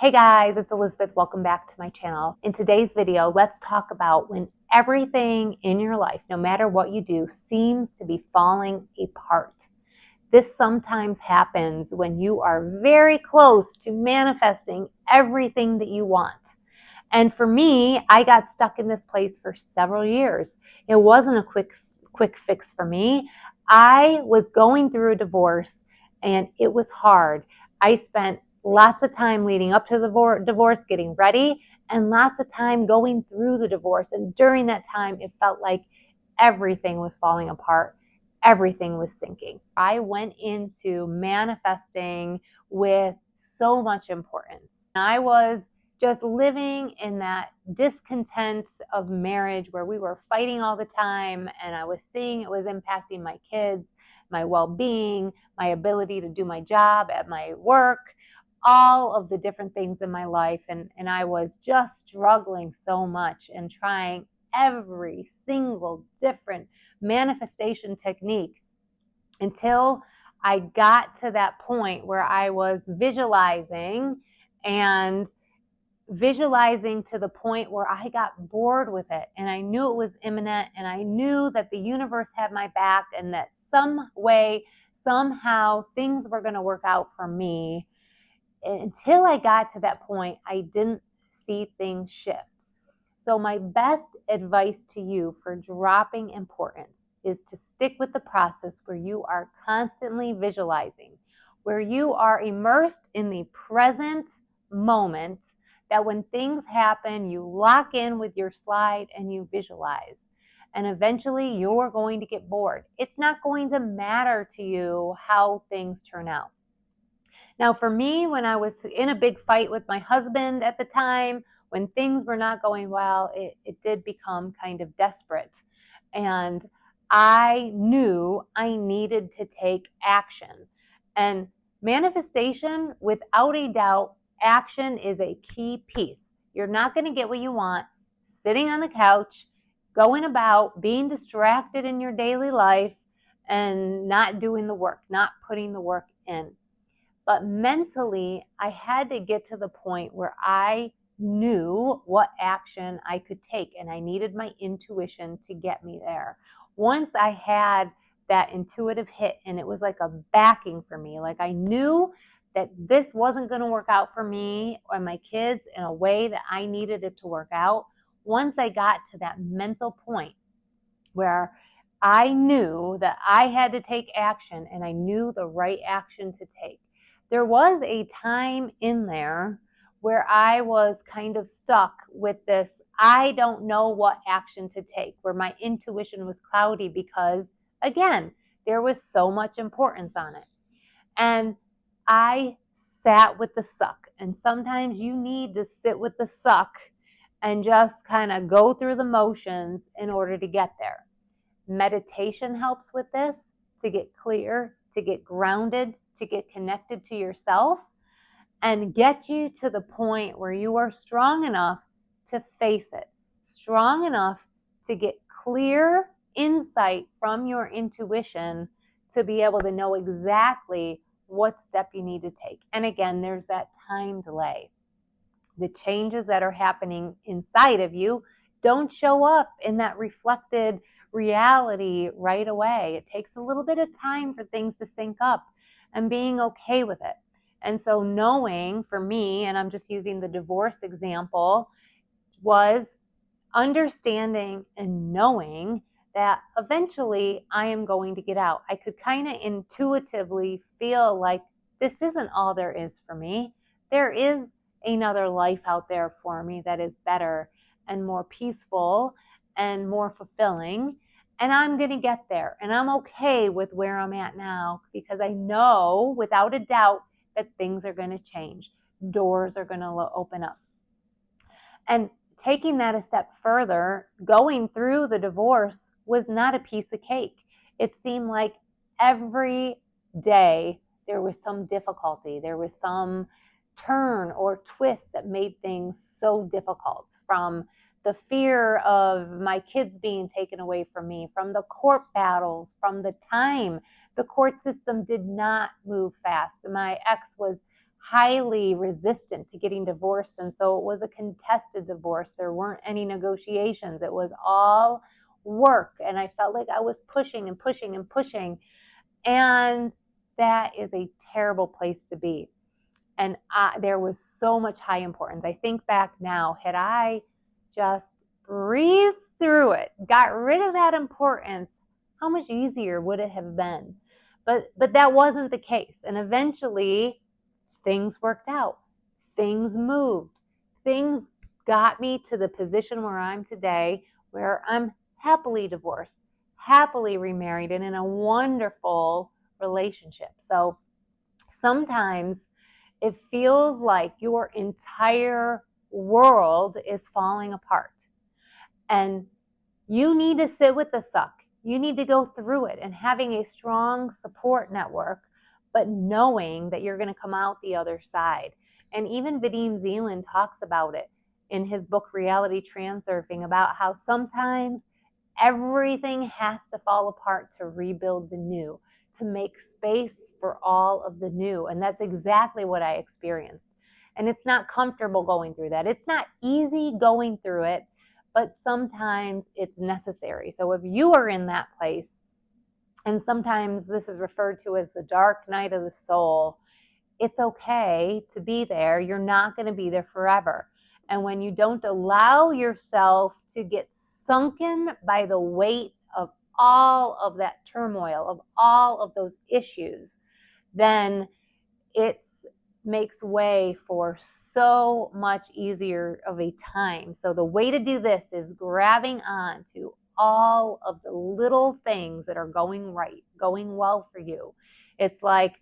Hey guys, it's Elizabeth. Welcome back to my channel. In today's video, let's talk about when everything in your life, no matter what you do, seems to be falling apart. This sometimes happens when you are very close to manifesting everything that you want. And for me, I got stuck in this place for several years. It wasn't a quick fix for me. I was going through a divorce and it was hard. I spent lots of time leading up to the divorce, getting ready, and lots of time going through the divorce. And during that time, it felt like everything was falling apart. Everything was sinking. I went into manifesting with so much importance. I was just living in that discontent of marriage where we were fighting all the time, and I was seeing it was impacting my kids, my well-being, my ability to do my job at my work, all of the different things in my life. And I was just struggling so much and trying every single different manifestation technique until I got to that point where I was visualizing to the point where I got bored with it, and I knew it was imminent, and I knew that the universe had my back, and that some way, somehow, things were going to work out for me. Until I got to that point, I didn't see things shift. So my best advice to you for dropping importance is to stick with the process where you are constantly visualizing, where you are immersed in the present moment, that when things happen, you lock in with your slide and you visualize. And eventually you're going to get bored. It's not going to matter to you how things turn out. Now, for me, when I was in a big fight with my husband at the time, when things were not going well, it did become kind of desperate. And I knew I needed to take action. And manifestation, without a doubt, action is a key piece. You're not going to get what you want sitting on the couch, going about, being distracted in your daily life, and not doing the work, not putting the work in. But mentally, I had to get to the point where I knew what action I could take, and I needed my intuition to get me there. Once I had that intuitive hit, and it was like a backing for me, like I knew that this wasn't going to work out for me or my kids in a way that I needed it to work out. Once I got to that mental point where I knew that I had to take action, and I knew the right action to take, there was a time in there where I was kind of stuck with this, I don't know what action to take, where my intuition was cloudy because, again, there was so much importance on it. And I sat with the suck. And sometimes you need to sit with the suck and just kind of go through the motions in order to get there. Meditation helps with this, to get clear, to get grounded, to get connected to yourself, and get you to the point where you are strong enough to face it, strong enough to get clear insight from your intuition to be able to know exactly what step you need to take. And again, there's that time delay. The changes that are happening inside of you don't show up in that reflected reality right away. It takes a little bit of time for things to sync up, and being okay with it. And so knowing, for me, and I'm just using the divorce example, was understanding and knowing that eventually I am going to get out. I could kind of intuitively feel like this isn't all there is for me. There is another life out there for me that is better and more peaceful and more fulfilling. And I'm going to get there. And I'm okay with where I'm at now, because I know without a doubt that things are going to change. Doors are going to open up. And taking that a step further, going through the divorce was not a piece of cake. It seemed like every day there was some difficulty. There was some turn or twist that made things so difficult, from the fear of my kids being taken away from me, from the court battles, from the time the court system did not move fast. My ex was highly resistant to getting divorced. And so it was a contested divorce. There weren't any negotiations. It was all work. And I felt like I was pushing and pushing and pushing. And that is a terrible place to be. And there was so much high importance. I think back now, had I just breathed through it, got rid of that importance, how much easier would it have been? But that wasn't the case. And eventually things worked out. Things moved. Things got me to the position where I'm today, where I'm happily divorced, happily remarried, and in a wonderful relationship. So sometimes it feels like your entire world is falling apart. And you need to sit with the suck. You need to go through it, and having a strong support network, but knowing that you're going to come out the other side. And even Vadim Zeland talks about it in his book, Reality Transurfing, about how sometimes everything has to fall apart to rebuild the new, to make space for all of the new. And that's exactly what I experienced. And it's not comfortable going through that. It's not easy going through it, but sometimes it's necessary. So if you are in that place, and sometimes this is referred to as the dark night of the soul, it's okay to be there. You're not going to be there forever. And when you don't allow yourself to get sunken by the weight of all of that turmoil, of all of those issues, then it makes way for so much easier of a time. So the way to do this is grabbing on to all of the little things that are going right, going well for you. It's like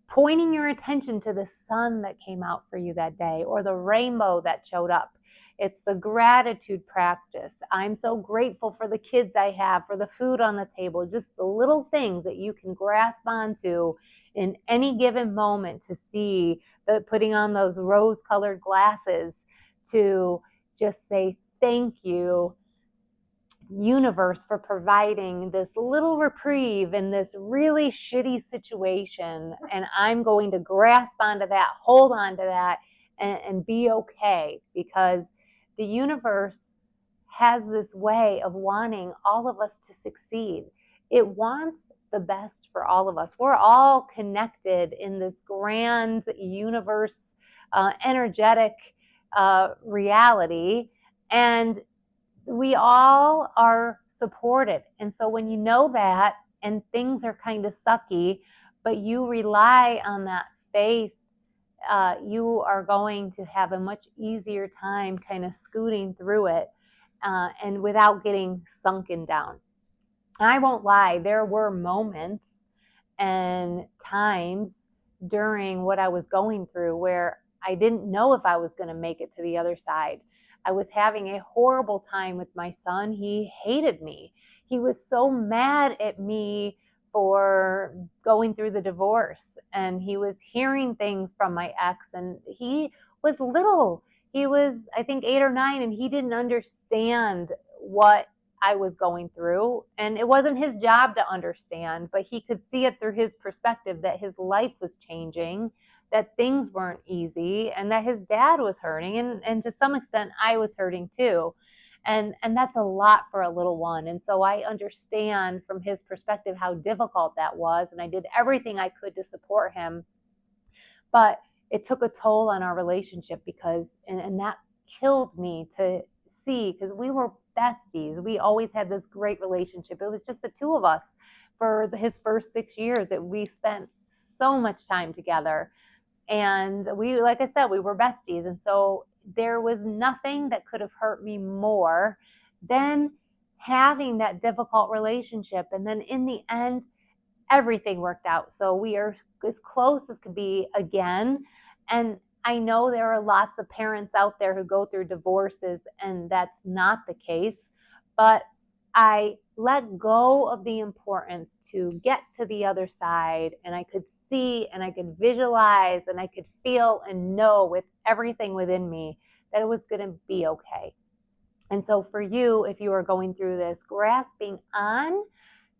pointing your attention to the sun that came out for you that day, or the rainbow that showed up. It's the gratitude practice. I'm so grateful for the kids I have, for the food on the table, just the little things that you can grasp onto in any given moment to see, putting on those rose-colored glasses to just say thank you, universe, for providing this little reprieve in this really shitty situation. And I'm going to grasp onto that, hold on to that, and be okay, because the universe has this way of wanting all of us to succeed. It wants the best for all of us. We're all connected in this grand universe, energetic reality, and we all are supported. And so when you know that and things are kind of sucky, but you rely on that faith, you are going to have a much easier time kind of scooting through it, and without getting sunken down. I won't lie, there were moments and times during what I was going through where I didn't know if I was going to make it to the other side. I was having a horrible time with my son. He hated me. He was so mad at me for going through the divorce, and he was hearing things from my ex, and he was little. He was, I think, 8 or 9, and he didn't understand what I was going through. And it wasn't his job to understand, but he could see it through his perspective that his life was changing, that things weren't easy, and that his dad was hurting. And to some extent, I was hurting too. And that's a lot for a little one. And so I understand from his perspective how difficult that was. And I did everything I could to support him. But it took a toll on our relationship, because, and that killed me to see, because we were besties. We always had this great relationship. It was just the two of us for his first 6 years. We spent so much time together. And we, like I said, we were besties. And so there was nothing that could have hurt me more than having that difficult relationship. And then in the end, everything worked out. So we are as close as could be again. And I know there are lots of parents out there who go through divorces and that's not the case, but I let go of the importance to get to the other side, and I could see and I could visualize and I could feel and know with everything within me that it was going to be okay. And so for you, if you are going through this, grasping on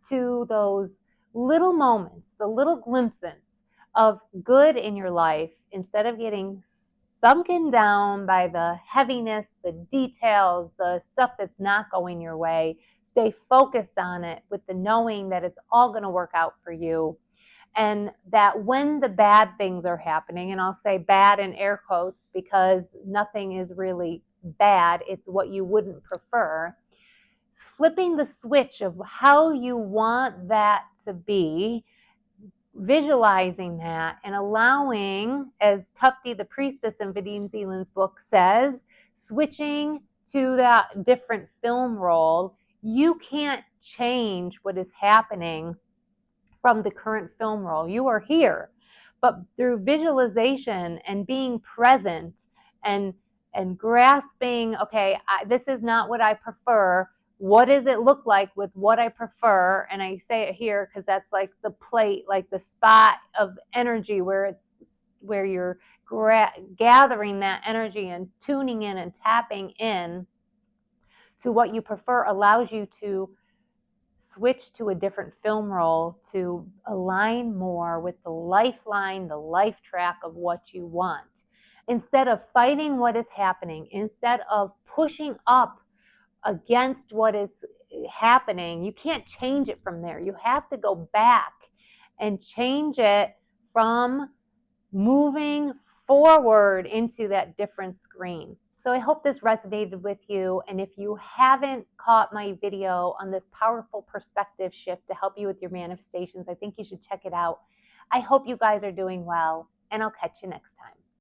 to those little moments, the little glimpses of good in your life, instead of getting sunken down by the heaviness, the details, the stuff that's not going your way, stay focused on it with the knowing that it's all going to work out for you. And that when the bad things are happening, and I'll say bad in air quotes because nothing is really bad, it's what you wouldn't prefer, flipping the switch of how you want that to be, visualizing that, and allowing, as Tufti the priestess in Vadine Zeland's book says, switching to that different film role. You can't change what is happening from the current film role. You are here, but through visualization and being present and grasping, okay, this is not what I prefer. What does it look like with what I prefer? And I say it here because that's like the plate, like the spot of energy where you're gathering that energy and tuning in and tapping in to what you prefer, allows you to switch to a different film role to align more with the lifeline, the life track of what you want. Instead of fighting what is happening, instead of pushing up against what is happening, you can't change it from there. You have to go back and change it from moving forward into that different screen. So I hope this resonated with you. And if you haven't caught my video on this powerful perspective shift to help you with your manifestations, I think you should check it out. I hope you guys are doing well, and I'll catch you next time.